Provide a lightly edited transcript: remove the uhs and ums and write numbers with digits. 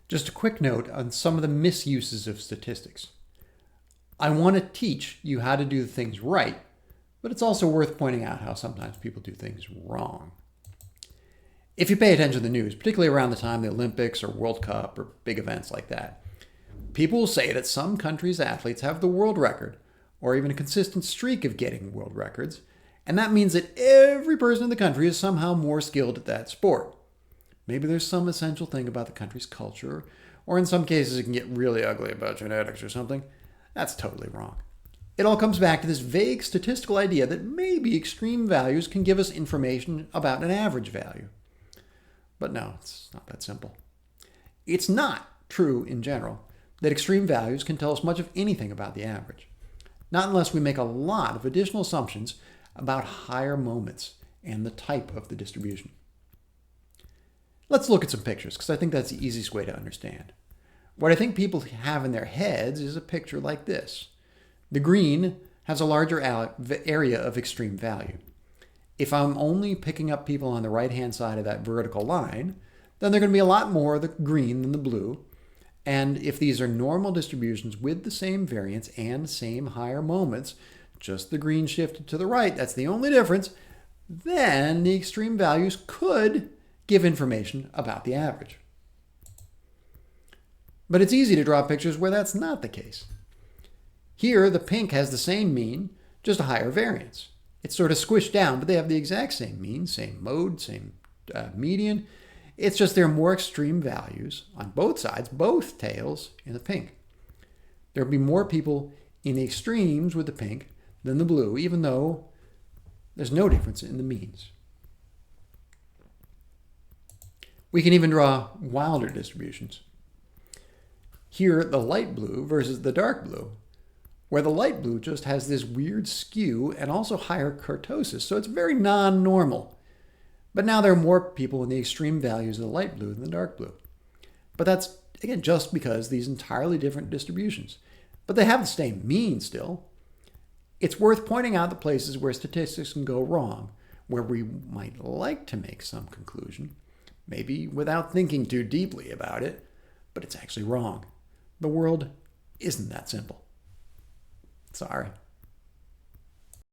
Just a quick note on some of the misuses of statistics. I want to teach you how to do things right, but it's also worth pointing out how sometimes people do things wrong. If you pay attention to the news, particularly around the time of the Olympics or World Cup or big events like that, people will say that some countries' athletes have the world record, or even a consistent streak of getting world records, and that means that every person in the country is somehow more skilled at that sport. Maybe there's some essential thing about the country's culture, or in some cases it can get really ugly about genetics or something. That's totally wrong. It all comes back to this vague statistical idea that maybe extreme values can give us information about an average value. But no, it's not that simple. It's not true in general that extreme values can tell us much of anything about the average. Not unless we make a lot of additional assumptions about higher moments and the type of the distribution. Let's look at some pictures, because I think that's the easiest way to understand. What I think people have in their heads is a picture like this. The green has a larger area of extreme value. If I'm only picking up people on the right-hand side of that vertical line, then they're going to be a lot more of the green than the blue. And if these are normal distributions with the same variance and same higher moments, just the green shifted to the right, that's the only difference, then the extreme values could give information about the average. But it's easy to draw pictures where that's not the case. Here, the pink has the same mean, just a higher variance. It's sort of squished down, but they have the exact same mean, same mode, same median. It's just there are more extreme values on both sides, both tails, in the pink. There will be more people in the extremes with the pink than the blue, even though there's no difference in the means. We can even draw wilder distributions. Here, the light blue versus the dark blue, where the light blue just has this weird skew and also higher kurtosis, so it's very non-normal. But now there are more people in the extreme values of the light blue than the dark blue. But that's, again, just because these entirely different distributions. But they have the same mean still. It's worth pointing out the places where statistics can go wrong, where we might like to make some conclusion, maybe without thinking too deeply about it, but it's actually wrong. The world isn't that simple. Sorry.